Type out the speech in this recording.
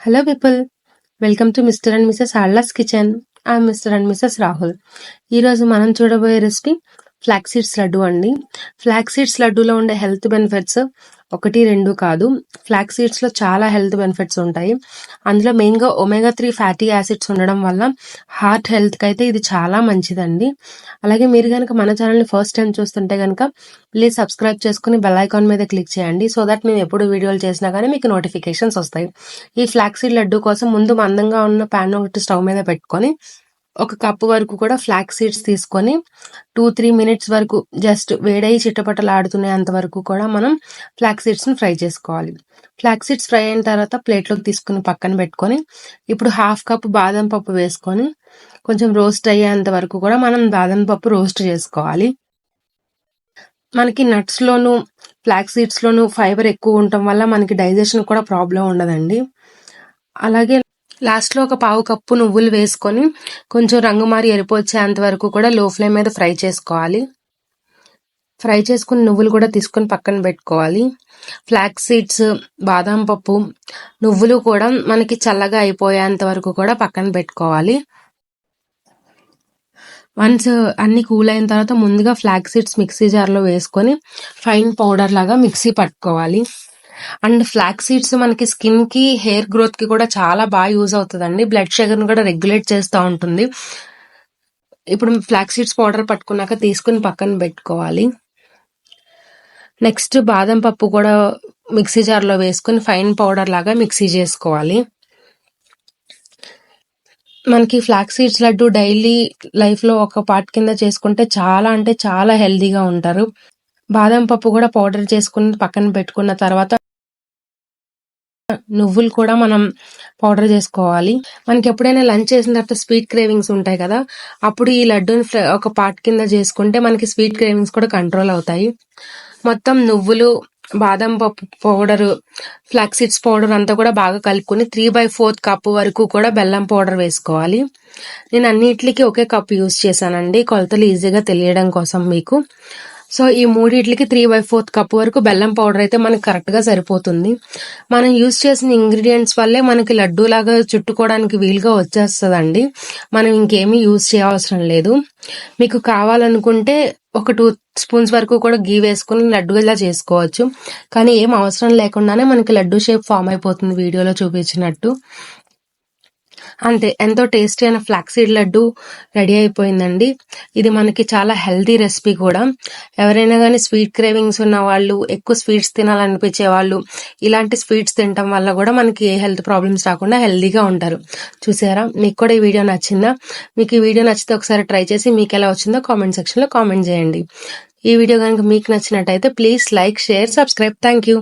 Hello people, welcome to Mr. and Mrs. Harla's Kitchen. I'm Mr. and Mrs. Rahul. ఈ రోజు మనం చూడబోయే recipe flax seeds laddu అండి. Flax seeds లడ్డూలో ఉండే హెల్త్ బెనిఫిట్స్ 1-2 కాదు. ఫ్లాక్స్ సీడ్స్ లో చాలా హెల్త్ బెనిఫిట్స్ ఉంటాయి. అందులో మెయిన్ గా ఒమేగా 3 ఫ్యాటీ యాసిడ్స్ ఉండడం వల్ల హార్ట్ హెల్త్ కి అయితే ఇది చాలా మంచిదండి. అలాగే మీరు కనుక మన ఛానల్ ని ఫస్ట్ టైం చూస్తుంటే కనుక ప్లీజ్ సబ్స్క్రైబ్ చేసుకుని బెల్ ఐకాన్ మీద క్లిక్ చేయండి. సో దట్ మేము ఎప్పుడు వీడియోలు చేసినా కానీ మీకు నోటిఫికేషన్స్ వస్తాయి. ఈ ఫ్లాక్స్ సీడ్ లడ్డు కోసం ముందు మందంగా ఉన్న ప్యాన్ ఒకటి స్టవ్ మీద పెట్టుకొని 1 కప్పు వరకు కూడా ఫ్లాక్స్ సీడ్స్ తీసుకొని 2-3 మినిట్స్ వరకు జస్ట్ వేడై చిట్టపట్టలాడుతున్నంత వరకు కూడా మనం ఫ్లాక్స్ సీడ్స్ ని ఫ్రై చేసుకోవాలి. ఫ్లాక్స్ సీడ్స్ ఫ్రై అయిన తర్వాత ప్లేట్లోకి తీసుకుని పక్కన పెట్టుకొని ఇప్పుడు 1/2 కప్పు బాదం పప్పు వేసుకొని కొంచెం రోస్ట్ అయ్యేంత వరకు కూడా మనం బాదం పప్పు రోస్ట్ చేసుకోవాలి. మనకి నట్స్ లోను ఫ్లాక్స్ సీడ్స్ లోను ఫైబర్ ఎక్కువ ఉండటం వల్ల మనకి డైజెషన్ కూడా ప్రాబ్లం ఉండదండి. అలాగే లాస్ట్ లో 1/4 కప్పు నువ్వులు వేసుకొని కొంచెం రంగు మారి ఎరుపు వచ్చేంత వరకు కూడా లో ఫ్లేమ్ మీద ఫ్రై చేసుకోవాలి. ఫ్రై చేసుకుని నువ్వులు కూడా తీసుకొని పక్కన పెట్టుకోవాలి. ఫ్లాక్స్ సీడ్స్, బాదం పప్పు, నువ్వులు కూడా మనకి చల్లగా అయిపోయేంత వరకు కూడా పక్కన పెట్టుకోవాలి. వన్స్ అన్ని కూల్ అయిన తర్వాత ముందుగా ఫ్లాక్స్ సీడ్స్ మిక్సీ జార్లో వేసుకొని ఫైన్ పౌడర్ లాగా మిక్సీ పట్టుకోవాలి. అండ్ ఫ్లాక్స్ సీడ్స్ మనకి స్కిన్ కి, హెయిర్ గ్రోత్ కి కూడా చాలా బాగా యూజ్ అవుతుందండి. బ్లడ్ షుగర్ ని కూడా రెగ్యులేట్ చేస్తూ ఉంటుంది. ఇప్పుడు ఫ్లాక్స్ సీడ్స్ పౌడర్ పట్టుకున్నాక తీసుకుని పక్కన పెట్టుకోవాలి. నెక్స్ట్ బాదం పప్పు కూడా మిక్సీ జార్లో వేసుకుని ఫైన్ పౌడర్ లాగా మిక్సీ చేసుకోవాలి. మనకి flax seeds laddu daily life లో ఒక పార్ట్ కింద చేసుకుంటే చాలా అంటే చాలా హెల్దీగా ఉంటారు. బాదం పప్పు కూడా పౌడర్ చేసుకుని పక్కన పెట్టుకున్న తర్వాత నువ్వులు కూడా మనం పౌడర్ చేసుకోవాలి. మనకి ఎప్పుడైనా లంచ్ చేసిన తర్వాత స్వీట్ క్రేవింగ్స్ ఉంటాయి కదా, అప్పుడు ఈ లడ్డూని ఒక పార్ట్ కింద చేసుకుంటే మనకి స్వీట్ క్రేవింగ్స్ కూడా కంట్రోల్ అవుతాయి. మొత్తం నువ్వులు, బాదం పప్పు పౌడర్, ఫ్లాక్స్ సీడ్స్ పౌడర్ అంతా కూడా బాగా కలుపుకొని 3/4 కప్పు వరకు కూడా బెల్లం పౌడర్ వేసుకోవాలి. నేను అన్నిటికి ఒకే కప్పు యూజ్ చేశానండి, కొలతలు ఈజీగా తెలియడం కోసం మీకు. సో ఈ మూడిట్లకి 3/4 కప్పు వరకు బెల్లం పౌడర్ అయితే మనకి కరెక్ట్ గా సరిపోతుంది. మనం యూజ్ చేసిన ఇంగ్రీడియంట్స్ వల్లే మనకి లడ్డూ లాగా చుట్టుకోవడానికి వీలుగా వచ్చేస్తుందండి. మనం ఇంకేమీ యూజ్ చేయవసరం లేదు. మీకు కావాలనుకుంటే ఒక 2 స్పూన్స్ వరకు కూడా గీ వేసుకుని లడ్డూలా చేసుకోవచ్చు. కానీ ఏం అవసరం లేకుండానే మనకి లడ్డూ షేప్ ఫామ్ అయిపోతుంది వీడియోలో చూపించినట్టు. అంతే, ఎంతో టేస్టీ అయిన ఫ్లాక్స్ సీడ్ లడ్డు రెడీ అయిపోయిందండి. ఇది మనకి చాలా హెల్తీ రెసిపీ కూడా. ఎవరైనా కానీ స్వీట్ క్రేవింగ్స్ ఉన్న వాళ్ళు, ఎక్కువ స్వీట్స్ తినాలనిపించే వాళ్ళు ఇలాంటి స్వీట్స్ తినటం వల్ల కూడా మనకి ఏ హెల్త్ ప్రాబ్లమ్స్ రాకుండా హెల్తీగా ఉంటారు. చూసారా? మీకు కూడా ఈ వీడియో నచ్చిందా? మీకు ఈ వీడియో నచ్చితే ఒకసారి ట్రై చేసి మీకు ఎలా వచ్చిందో కామెంట్ సెక్షన్ లో కామెంట్ చేయండి. ఈ వీడియో కనుక మీకు నచ్చినట్టయితే please like, share, subscribe. Thank you.